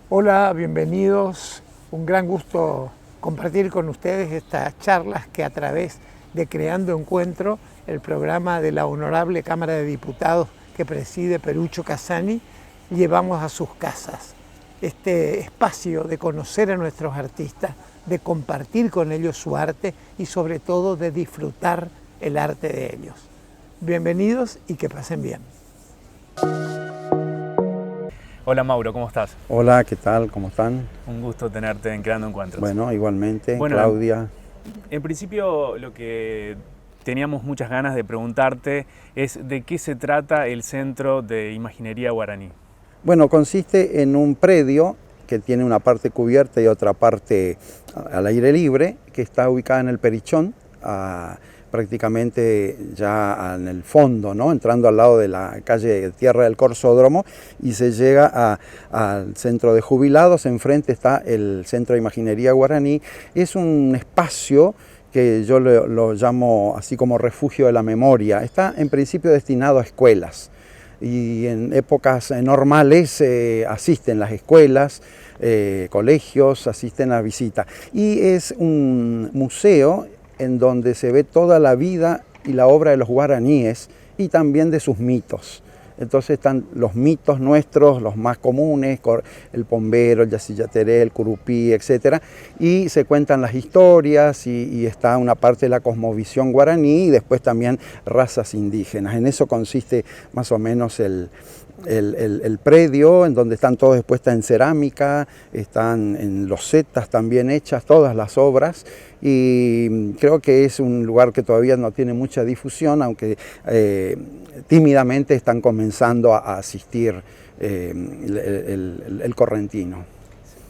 Hola, bienvenidos. Un gran gusto compartir con ustedes estas charlas que a través de Creando Encuentro, el programa de la Honorable Cámara de Diputados que preside Perucho Casani, llevamos a sus casas. Este espacio de conocer a nuestros artistas, de compartir con ellos su arte y sobre todo de disfrutar el arte de ellos. Bienvenidos y que pasen bien. Hola Mauro, ¿cómo estás? Hola, ¿qué tal? ¿Cómo están? Un gusto tenerte en Creando Encuentros. Bueno, igualmente, Claudia. En principio lo que teníamos muchas ganas de preguntarte es de qué se trata el Centro de Imaginería Guaraní. Bueno, consiste en un predio que tiene una parte cubierta y otra parte al aire libre, que está ubicada en el Perichón, prácticamente ya en el fondo, ¿no? Entrando al lado de la calle Tierra del Corsódromo, y se llega al centro de jubilados. Enfrente está el Centro de Imaginería Guaraní. Es un espacio que yo lo llamo así como refugio de la memoria. Está en principio destinado a escuelas, y en épocas normales asisten las escuelas, colegios, asisten a visita. Y es un museo en donde se ve toda la vida y la obra de los guaraníes y también de sus mitos. Entonces están los mitos nuestros, los más comunes, el pombero, el yacillateré, el curupí, etc. Y se cuentan las historias y está una parte de la cosmovisión guaraní y después también razas indígenas. En eso consiste más o menos el predio, en donde están todas expuestas en cerámica, están en losetas también hechas, todas las obras, y creo que es un lugar que todavía no tiene mucha difusión, aunque tímidamente están comenzando a asistir el correntino.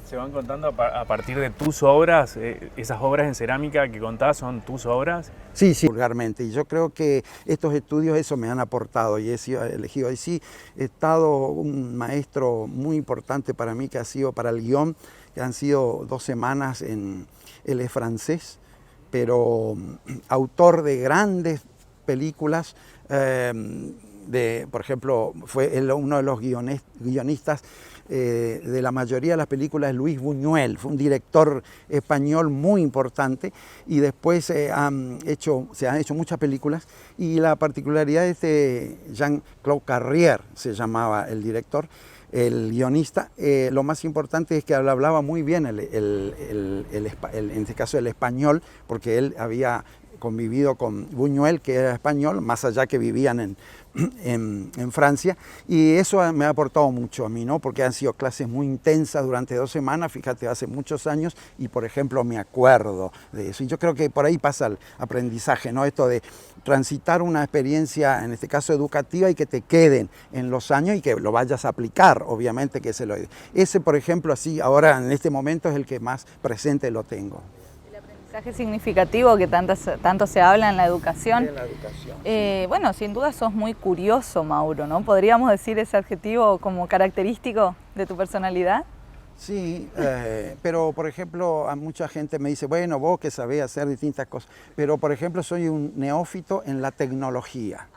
¿Se van contando a partir de tus obras? ¿Esas obras en cerámica que contás son tus obras? Sí, vulgarmente. Y yo creo que estos estudios eso me han aportado y he sido elegido. Y sí, he estado un maestro muy importante para mí que ha sido para el guión, que han sido 2 semanas él es francés, pero autor de grandes películas. Por ejemplo, fue uno de los guionistas de la mayoría de las películas, Luis Buñuel. Fue un director español muy importante, y después se han hecho muchas películas, y la particularidad es de Jean-Claude Carrière, se llamaba el director, el guionista. Lo más importante es que él hablaba muy bien en este caso el español, porque él había convivido con Buñuel, que era español, más allá que vivían en Francia, y eso me ha aportado mucho a mí, ¿no? Porque han sido clases muy intensas durante 2 semanas, fíjate, hace muchos años, y por ejemplo me acuerdo de eso, y yo creo que por ahí pasa el aprendizaje, ¿no? Esto de transitar una experiencia, en este caso educativa, y que te queden en los años y que lo vayas a aplicar, obviamente que ese, por ejemplo, así ahora en este momento es el que más presente lo tengo. Significativo que tanto se habla en la educación. En la educación, sí. Bueno, sin duda sos muy curioso, Mauro, ¿no? ¿Podríamos decir ese adjetivo como característico de tu personalidad? Sí, pero por ejemplo, a mucha gente me dice, bueno, vos que sabés hacer distintas cosas, pero por ejemplo soy un neófito en la tecnología.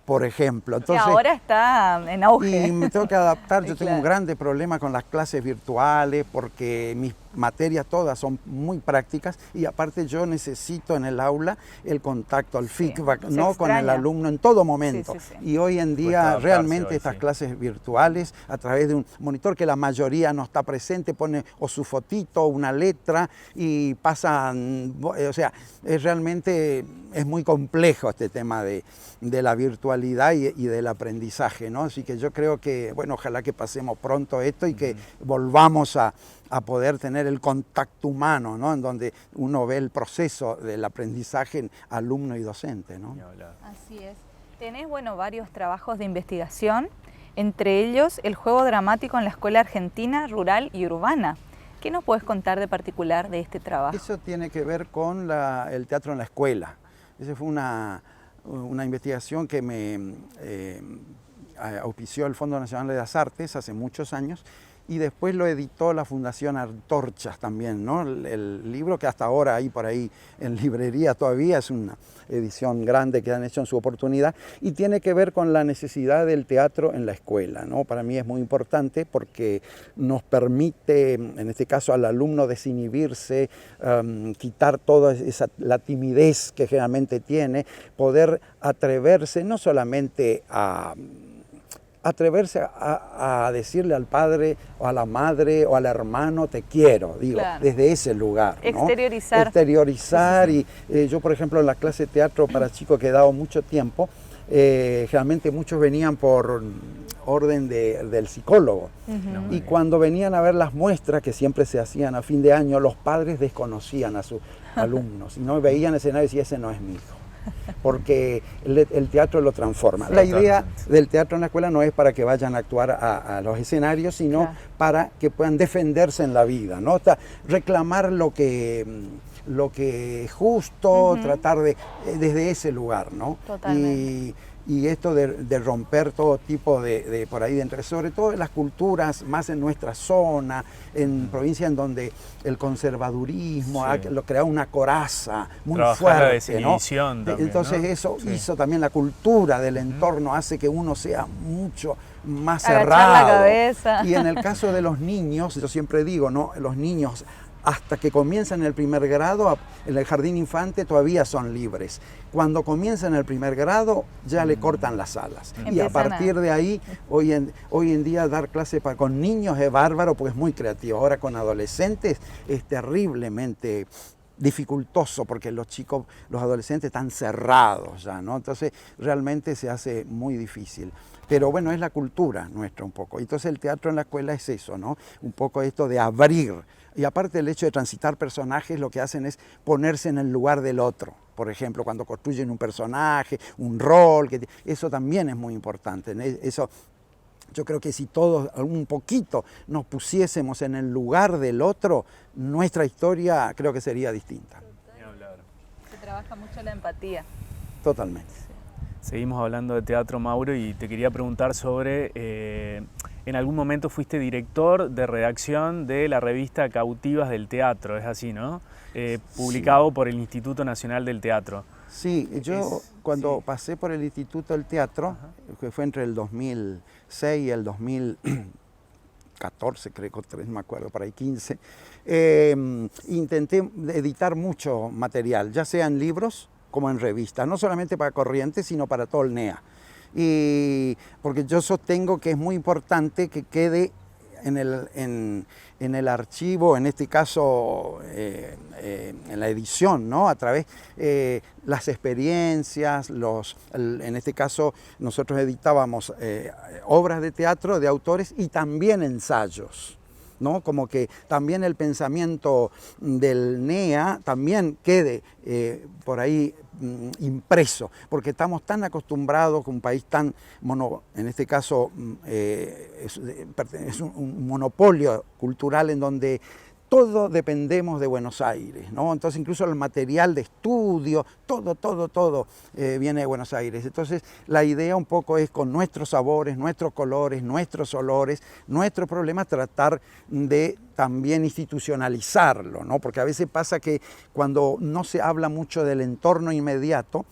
Por ejemplo. Entonces, que ahora está en auge. Y me tengo que adaptar. Yo tengo un grande problema con las clases virtuales, porque mis materias todas son muy prácticas, y aparte yo necesito en el aula el contacto, el feedback, ¿no? Con el alumno en todo momento. Y hoy en día realmente estas clases virtuales, a través de un monitor que la mayoría no está presente, pone o su fotito o una letra y pasan, o sea, realmente es muy complejo este tema de la virtualidad y del aprendizaje, ¿no? Así que yo creo que, bueno, ojalá que pasemos pronto esto y que volvamos a a poder tener el contacto humano, ¿no? En donde uno ve el proceso del aprendizaje en alumno y docente, ¿no? Así es. Tenés, bueno, varios trabajos de investigación, entre ellos el juego dramático en la escuela argentina, rural y urbana. ¿Qué nos puedes contar de particular de este trabajo? Eso tiene que ver con el teatro en la escuela. Esa fue una investigación que me auspició el Fondo Nacional de las Artes hace muchos años y después lo editó la Fundación Antorchas también, ¿no? El libro que hasta ahora hay por ahí en librería todavía, es una edición grande que han hecho en su oportunidad y tiene que ver con la necesidad del teatro en la escuela, ¿no? Para mí es muy importante porque nos permite, en este caso al alumno, desinhibirse, quitar toda la timidez que generalmente tiene, poder atreverse no solamente a decirle al padre o a la madre o al hermano te quiero, digo, claro, desde ese lugar, ¿no? Exteriorizar. Exteriorizar. Sí, sí. Y yo, por ejemplo, en la clase de teatro para chicos que he dado mucho tiempo, generalmente muchos venían por orden del psicólogo. Y cuando venían a ver las muestras, que siempre se hacían a fin de año, los padres desconocían a sus alumnos y no veían el escenario y decían, ese no es mi hijo. Porque el teatro lo transforma. Sí, la idea del teatro en la escuela no es para que vayan a actuar a los escenarios, sino claro, para que puedan defenderse en la vida, ¿no? Reclamar lo que es justo, tratar desde ese lugar, ¿no? Totalmente. Y esto de romper todo tipo de por ahí de entre, sobre todo en las culturas más en nuestra zona, en provincias en donde el conservadurismo ha creado una coraza muy trabajar fuerte, ¿no? También, entonces, ¿no? Eso hizo también la cultura del entorno, hace que uno sea mucho más cerrado. La cabeza. Y en el caso de los niños, yo siempre digo, ¿no? Los niños hasta que comienzan el primer grado, en el jardín infante todavía son libres. Cuando comienzan el primer grado ya le cortan las alas. Y a partir de ahí, hoy en día dar clase con niños es bárbaro porque es muy creativo. Ahora con adolescentes es terriblemente dificultoso porque los adolescentes están cerrados ya, ¿no? Entonces realmente se hace muy difícil. Pero bueno, es la cultura nuestra un poco. Entonces el teatro en la escuela es eso, ¿no? Un poco esto de abrir. Y aparte el hecho de transitar personajes, lo que hacen es ponerse en el lugar del otro. Por ejemplo, cuando construyen un personaje, un rol, eso también es muy importante. Eso, yo creo que si todos un poquito nos pusiésemos en el lugar del otro, nuestra historia creo que sería distinta. Se trabaja mucho la empatía. Totalmente. Seguimos hablando de teatro, Mauro, y te quería preguntar sobre, en algún momento fuiste director de redacción de la revista Cautivas del Teatro, es así, ¿no? Publicado por el Instituto Nacional del Teatro. Sí, yo cuando pasé por el Instituto del Teatro, que fue entre el 2006 y el 2014, creo que no me acuerdo, por ahí 15, intenté editar mucho material, ya sea en libros como en revistas, no solamente para Corrientes, sino para todo el NEA. Y porque yo sostengo que es muy importante que quede en el archivo, en este caso en la edición, ¿no? A través las experiencias, en este caso nosotros editábamos obras de teatro de autores y también ensayos, ¿no? Como que también el pensamiento del NEA también quede por ahí impreso, porque estamos tan acostumbrados que un país tan en este caso es un monopolio cultural en donde todo dependemos de Buenos Aires, ¿no? Entonces incluso el material de estudio, todo viene de Buenos Aires. Entonces la idea un poco es con nuestros sabores, nuestros colores, nuestros olores, nuestros problemas, tratar de también institucionalizarlo, ¿no? Porque a veces pasa que cuando no se habla mucho del entorno inmediato,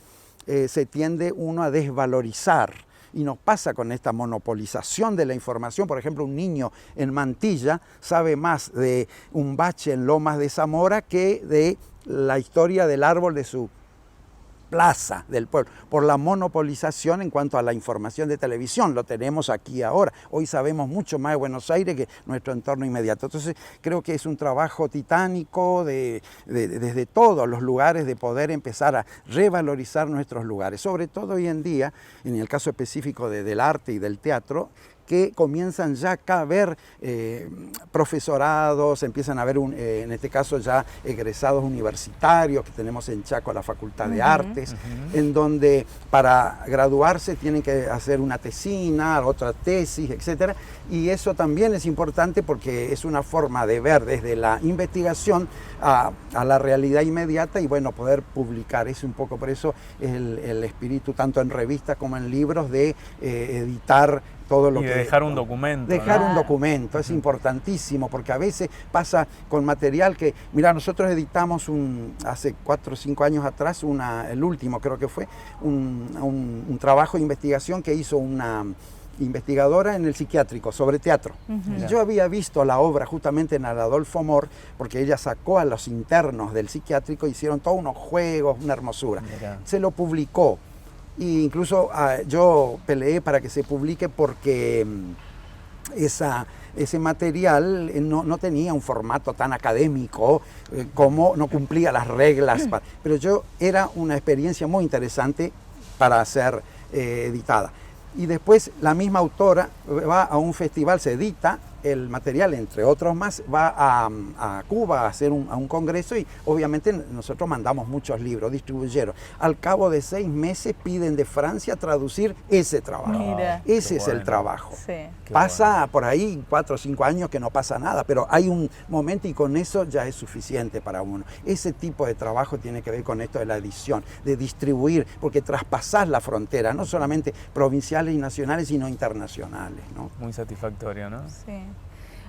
se tiende uno a desvalorizar. Y nos pasa con esta monopolización de la información. Por ejemplo, un niño en Mantilla sabe más de un bache en Lomas de Zamora que de la historia del árbol de su plaza del pueblo, por la monopolización en cuanto a la información de televisión. Lo tenemos aquí ahora. Hoy sabemos mucho más de Buenos Aires que nuestro entorno inmediato. Entonces creo que es un trabajo titánico desde todos los lugares de poder empezar a revalorizar nuestros lugares. Sobre todo hoy en día, en el caso específico del arte y del teatro, que comienzan ya acá a ver profesorados, empiezan a ver, en este caso ya egresados universitarios que tenemos en Chaco la Facultad de Artes, en donde para graduarse tienen que hacer una tesina, otra tesis, etcétera, y eso también es importante porque es una forma de ver desde la investigación a la realidad inmediata y bueno, poder publicar. Es un poco por eso el espíritu tanto en revistas como en libros de editar todo lo y que... de dejar un documento. Dejar ¿no? un documento, es importantísimo, porque a veces pasa con material que, mira, nosotros editamos hace 4 o 5 años atrás, el último creo que fue, un trabajo de investigación que hizo una investigadora en el psiquiátrico sobre teatro. Y yo había visto la obra justamente en el Adolfo Mor, porque ella sacó a los internos del psiquiátrico, hicieron todos unos juegos, una hermosura. Mirá. Se lo publicó. E incluso yo peleé para que se publique porque ese material no tenía un formato tan académico, como no cumplía las reglas. Pero era una experiencia muy interesante para ser editada. Y después la misma autora va a un festival, se edita el material, entre otros más, va a Cuba a hacer un congreso y obviamente nosotros mandamos muchos libros, distribuyeron. Al cabo de 6 meses piden de Francia traducir ese trabajo. Mira. Ese es el trabajo. Sí. Pasa por ahí 4 o 5 años que no pasa nada, pero hay un momento y con eso ya es suficiente para uno. Ese tipo de trabajo tiene que ver con esto de la edición, de distribuir, porque traspasás la frontera, no solamente provinciales y nacionales, sino internacionales, ¿no? Muy satisfactorio, ¿no? Sí.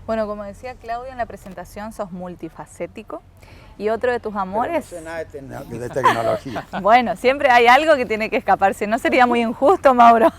Bueno, como decía Claudio en la presentación, sos multifacético y otro de tus amores... Pero no sé nada de tecnología. Bueno, siempre hay algo que tiene que escaparse, no sería muy injusto, Mauro.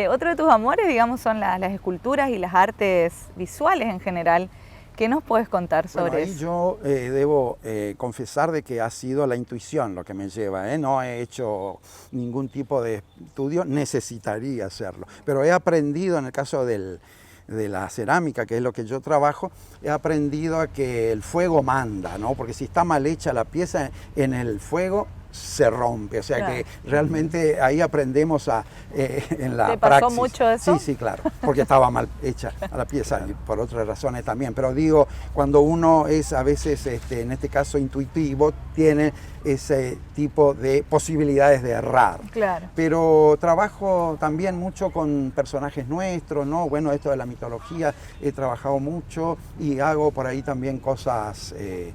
Otro de tus amores, digamos, son las esculturas y las artes visuales en general. ¿Qué nos puedes contar sobre ahí eso? yo debo confesar de que ha sido la intuición lo que me lleva, no he hecho ningún tipo de estudio, necesitaría hacerlo, pero he aprendido en el caso de la cerámica, que es lo que yo trabajo, he aprendido a que el fuego manda, ¿no? Porque si está mal hecha la pieza en el fuego, se rompe, o sea claro. que realmente ahí aprendemos en la ¿Te pasó praxis. mucho eso? Sí, claro, porque estaba mal hecha a la pieza y por otras razones también, pero digo, cuando uno es a veces, en este caso intuitivo, tiene ese tipo de posibilidades de errar. Claro. Pero trabajo también mucho con personajes nuestros, ¿no? Bueno, esto de la mitología he trabajado mucho y hago por ahí también cosas que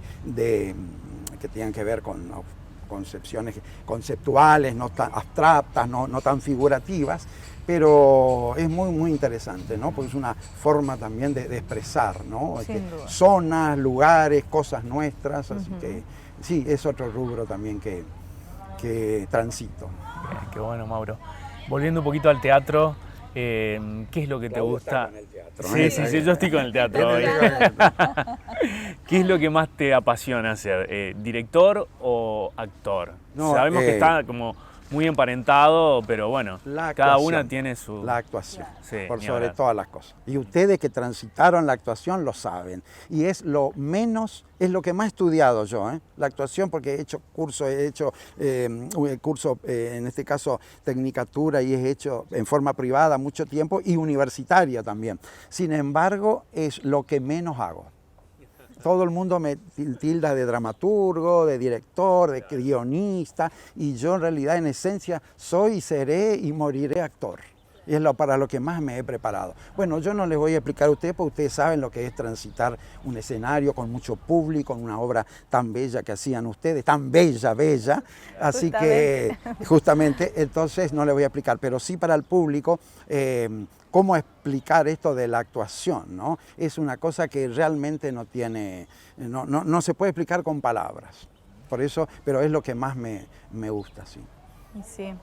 tengan que ver con concepciones conceptuales, no tan abstractas, no tan figurativas, pero es muy, muy interesante, ¿no? Porque es una forma también de expresar, ¿no? Sin duda. Zonas, lugares, cosas nuestras, así que sí, es otro rubro también que transito. Bien, qué bueno, Mauro. Volviendo un poquito al teatro, ¿qué es lo que te gusta? Sí, yo estoy con el teatro hoy. ¿Qué es lo que más te apasiona hacer? ¿Director o actor? No, Sabemos que está como muy emparentado, pero bueno, cada una tiene su... La actuación, Sí, por ni sobre hablar. todas las cosas. Y ustedes que transitaron la actuación lo saben. Y es lo que más he estudiado yo, la actuación, porque he hecho curso, en este caso Tecnicatura, y he hecho en forma privada mucho tiempo y universitaria también. Sin embargo, es lo que menos hago. Todo el mundo me tilda de dramaturgo, de director, de guionista, y yo en realidad en esencia soy, seré y moriré actor. Y es para lo que más me he preparado. Bueno, yo no les voy a explicar a ustedes, porque ustedes saben lo que es transitar un escenario con mucho público, con una obra tan bella que hacían ustedes, tan bella. Así que, justamente, entonces no les voy a explicar, pero sí para el público, cómo explicar esto de la actuación, ¿no? Es una cosa que realmente no se puede explicar con palabras. Por eso, pero es lo que más me gusta, sí. Sí.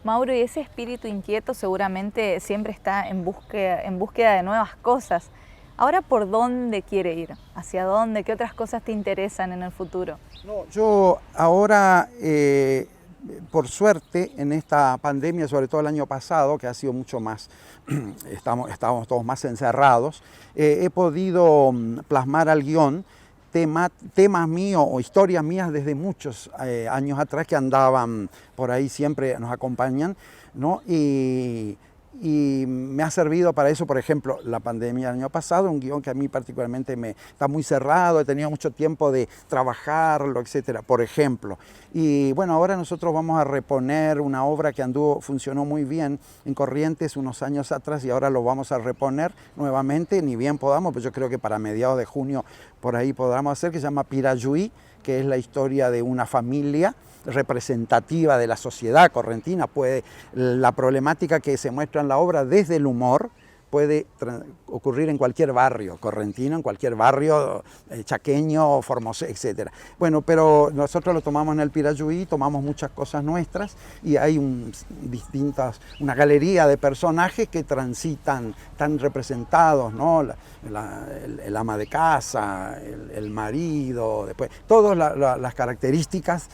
Mauro, y ese espíritu inquieto seguramente siempre está en búsqueda de nuevas cosas. Ahora, ¿por dónde quiere ir? ¿Hacia dónde? ¿Qué otras cosas te interesan en el futuro? No, yo ahora, por suerte, en esta pandemia, sobre todo el año pasado, que ha sido mucho más, estábamos todos más encerrados, he podido plasmar al guión temas míos o historias mías desde muchos años atrás que andaban por ahí, siempre nos acompañan, ¿no? Y y me ha servido para eso, por ejemplo, la pandemia del año pasado, un guión que a mí particularmente me está muy cerrado, he tenido mucho tiempo de trabajarlo, etcétera, por ejemplo. Y bueno, ahora nosotros vamos a reponer una obra que funcionó muy bien en Corrientes unos años atrás y ahora lo vamos a reponer nuevamente, ni bien podamos, pues yo creo que para mediados de junio por ahí podamos hacer, que se llama Pirayuí, que es la historia de una familia representativa de la sociedad correntina. La problemática que se muestra en la obra desde el humor puede ocurrir en cualquier barrio correntino, en cualquier barrio chaqueño, formoso, etc. Bueno, pero nosotros lo tomamos en el Pirayuí, tomamos muchas cosas nuestras y hay una galería de personajes que transitan, tan representados, ¿no? El ama de casa, el marido, después, todas las características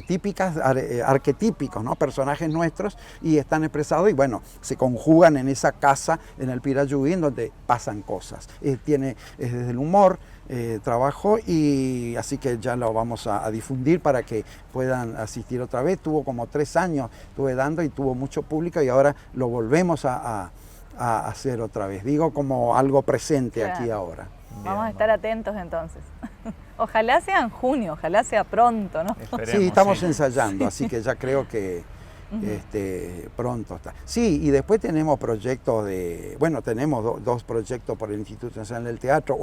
típicas, arquetípicos, ¿no? Personajes nuestros, y están expresados y bueno, se conjugan en esa casa, en el Pirayuí, en donde pasan cosas. Es desde el humor, trabajo, y así que ya lo vamos a difundir para que puedan asistir otra vez. Tuvo como 3 años, estuve dando y tuvo mucho público y ahora lo volvemos a hacer otra vez. Digo como algo presente, claro, aquí ahora. Vamos a estar atentos entonces. Ojalá sea en junio, ojalá sea pronto, ¿no? Esperemos, sí, estamos sí. ensayando, así que ya creo que pronto está. Sí, y después tenemos proyectos tenemos dos proyectos por el Instituto Nacional del Teatro,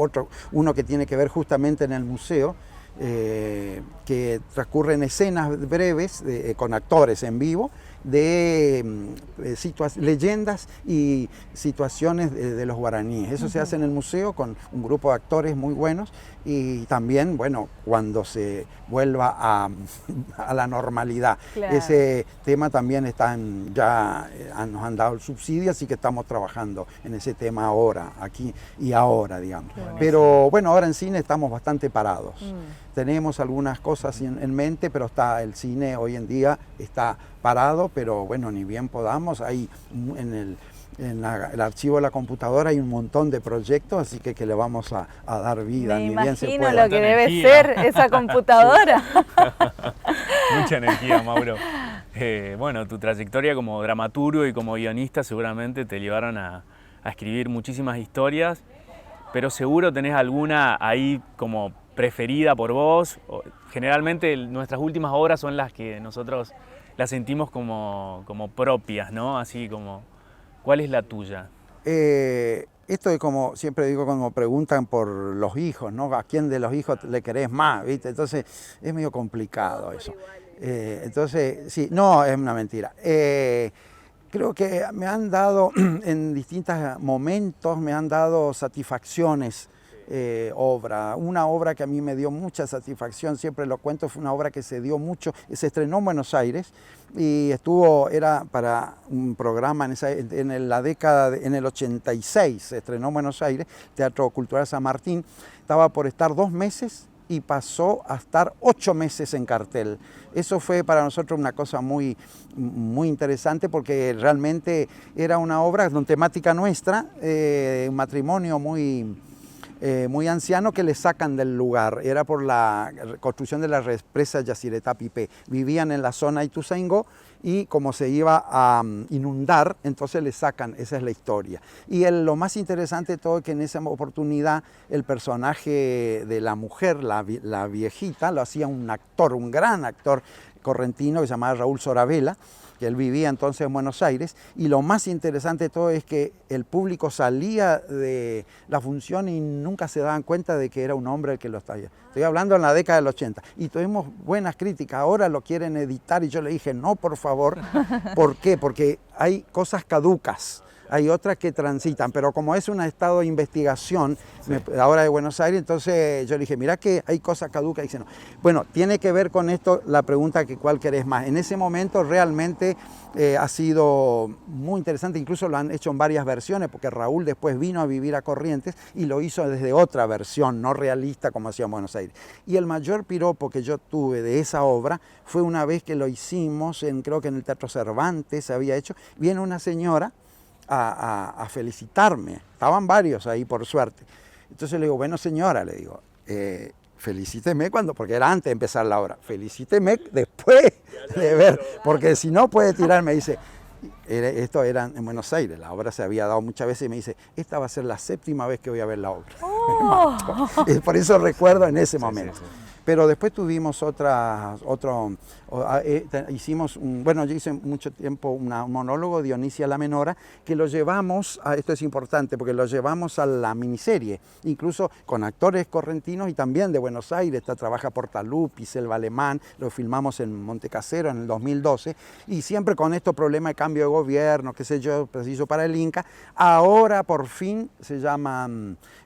uno que tiene que ver justamente en el museo, que transcurren escenas breves con actores en vivo de leyendas y situaciones de los guaraníes. Eso se hace en el museo con un grupo de actores muy buenos, y también, bueno, cuando se vuelva a la normalidad. Claro. Ese tema también nos han dado el subsidio, así que estamos trabajando en ese tema ahora, aquí y ahora, digamos. Claro. Pero bueno, ahora en cine estamos bastante parados. Tenemos algunas cosas en mente, pero el cine hoy en día está parado, pero bueno, ni bien podamos. Hay en el archivo de la computadora hay un montón de proyectos, así que le vamos a dar vida. Me ni bien se imagino pueda. lo que debe ser esa computadora. Mucha energía, Mauro. Bueno, tu trayectoria como dramaturgo y como guionista seguramente te llevaron a escribir muchísimas historias, pero seguro tenés alguna ahí como preferida por vos. Generalmente nuestras últimas obras son las que nosotros las sentimos como propias, ¿no? Así como, ¿cuál es la tuya? Esto es como, siempre digo, cuando preguntan por los hijos, ¿no? ¿A quién de los hijos le querés más? ¿Viste? Entonces es medio complicado eso. Entonces, sí, no, es una mentira. Creo que me han dado, en distintos momentos, me han dado satisfacciones. Una obra que a mí me dio mucha satisfacción, siempre lo cuento, fue una obra que se dio mucho, se estrenó en Buenos Aires y era para un programa en el 86, se estrenó en Buenos Aires, Teatro Cultural San Martín, estaba por estar 2 meses y pasó a estar 8 meses en cartel. Eso fue para nosotros una cosa muy, muy interesante, porque realmente era una obra con temática nuestra, un matrimonio muy anciano que le sacan del lugar. Era por la construcción de la represa Yacyretá-Pipé. Vivían en la zona Ituzaingó y como se iba a inundar, entonces le sacan, esa es la historia. Y lo más interesante de todo es que en esa oportunidad el personaje de la mujer, la viejita, lo hacía un actor, un gran actor correntino que se llamaba Raúl Sorabela, que él vivía entonces en Buenos Aires, y lo más interesante de todo es que el público salía de la función y nunca se daban cuenta de que era un hombre el que lo estaba. Estoy hablando en la década del 80, y tuvimos buenas críticas. Ahora lo quieren editar y yo le dije, no, por favor. ¿Por qué? Porque hay cosas caducas. Hay otras que transitan, pero como es un estado de investigación, sí, ahora de Buenos Aires, entonces yo le dije, mirá que hay cosas caducas. Y dice, no. Bueno, tiene que ver con esto la pregunta que cuál querés más. En ese momento realmente ha sido muy interesante, incluso lo han hecho en varias versiones, porque Raúl después vino a vivir a Corrientes y lo hizo desde otra versión, no realista como hacía en Buenos Aires. Y el mayor piropo que yo tuve de esa obra fue una vez que lo hicimos, creo que en el Teatro Cervantes se había hecho, viene una señora a felicitarme. Estaban varios ahí, por suerte. Entonces le digo, bueno, señora, le digo, felicíteme porque era antes de empezar la obra, felicíteme después de ver, porque si no puede tirarme. Dice, Esto era en Buenos Aires, la obra se había dado muchas veces y me dice, esta va a ser la 7ª vez que voy a ver la obra. Oh. Por eso recuerdo en ese momento. Sí. Pero después tuvimos hicimos, bueno, yo hice mucho tiempo un monólogo, Dionisia la Menora, que lo llevamos, esto es importante, porque lo llevamos a la miniserie, incluso con actores correntinos y también de Buenos Aires, trabaja Portaluppi, Selva Alemán, lo filmamos en Montecasero en el 2012, y siempre con estos problemas de cambio de gobierno, qué sé yo, preciso para el Inca. Ahora por fin se llama,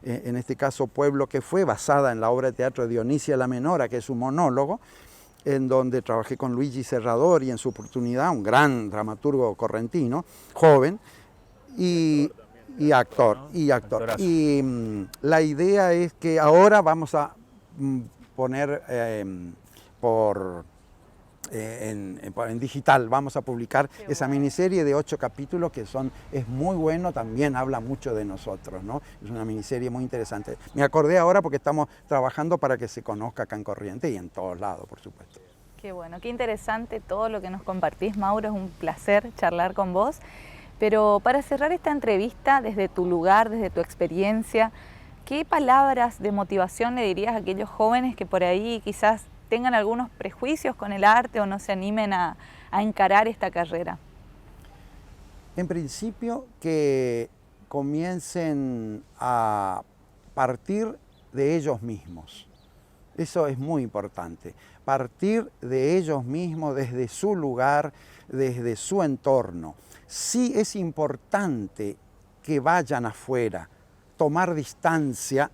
en este caso Pueblo que fue, basada en la obra de teatro de Dionisia la Menora, que es un monólogo, en donde trabajé con Luigi Serrador y en su oportunidad, un gran dramaturgo correntino, joven, y actor. Y la idea es que ahora vamos a poner en digital, vamos a publicar esa miniserie de 8 capítulos que es muy bueno, también habla mucho de nosotros, ¿no? Es una miniserie muy interesante. Me acordé ahora porque estamos trabajando para que se conozca acá en Corrientes y en todos lados, por supuesto. Qué bueno, qué interesante todo lo que nos compartís, Mauro, es un placer charlar con vos. Pero para cerrar esta entrevista, desde tu lugar, desde tu experiencia, ¿qué palabras de motivación le dirías a aquellos jóvenes que por ahí quizás tengan algunos prejuicios con el arte o no se animen a encarar esta carrera? En principio, que comiencen a partir de ellos mismos. Eso es muy importante. Partir de ellos mismos, desde su lugar, desde su entorno. Sí es importante que vayan afuera, tomar distancia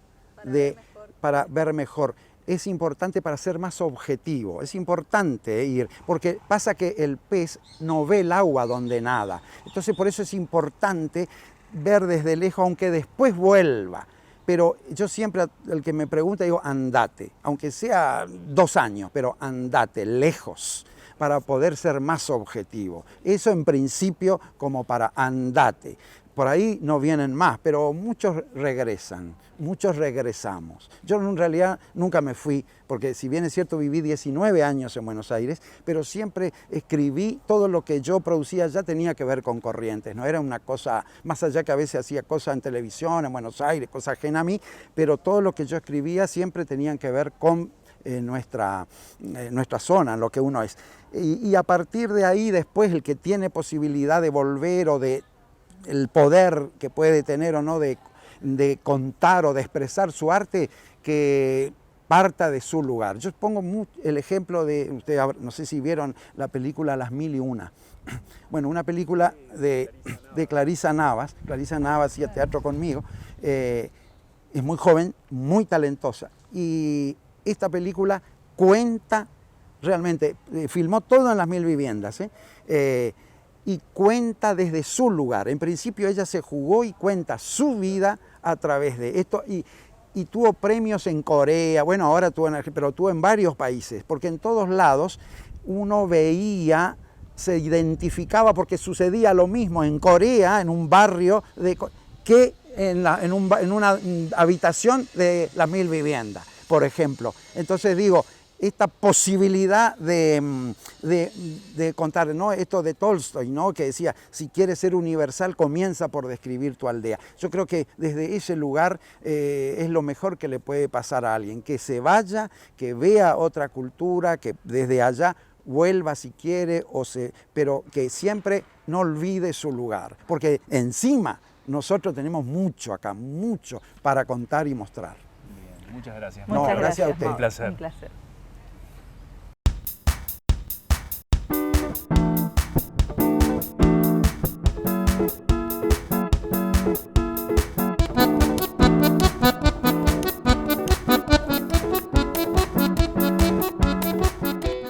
para ver mejor. Es importante para ser más objetivo, es importante ir, porque pasa que el pez no ve el agua donde nada. Entonces por eso es importante ver desde lejos, aunque después vuelva. Pero yo siempre, el que me pregunta, digo, andate, aunque sea 2 años, pero andate lejos para poder ser más objetivo. Eso en principio como para andate. Por ahí no vienen más, pero muchos regresan, muchos regresamos. Yo en realidad nunca me fui, porque si bien es cierto viví 19 años en Buenos Aires, pero siempre escribí, todo lo que yo producía ya tenía que ver con Corrientes, no era una cosa, más allá que a veces hacía cosas en televisión, en Buenos Aires, cosas ajenas a mí, pero todo lo que yo escribía siempre tenían que ver con nuestra zona, lo que uno es. Y a partir de ahí después el que tiene posibilidad de volver o de el poder que puede tener o no de contar o de expresar su arte, que parta de su lugar. Yo pongo el ejemplo de, ustedes no sé si vieron la película Las Mil y Una. Bueno, una película de Clarisa Navas. Clarisa Navas hacía teatro conmigo. Es muy joven, muy talentosa. Y esta película cuenta realmente, filmó todo en Las Mil Viviendas, y cuenta desde su lugar. En principio ella se jugó y cuenta su vida a través de esto y tuvo premios en Corea, bueno, ahora pero tuvo en varios países, porque en todos lados uno veía, se identificaba, porque sucedía lo mismo en Corea, en un barrio, que en una habitación de Las Mil Viviendas, por ejemplo. Entonces digo, esta posibilidad de contar, ¿no? Esto de Tolstoy, ¿no? Que decía, si quieres ser universal, comienza por describir tu aldea. Yo creo que desde ese lugar es lo mejor que le puede pasar a alguien, que se vaya, que vea otra cultura, que desde allá vuelva si quiere, pero que siempre no olvide su lugar, porque encima nosotros tenemos mucho acá, mucho para contar y mostrar. Bien, muchas gracias. Muchas gracias a usted. Un placer. Un placer.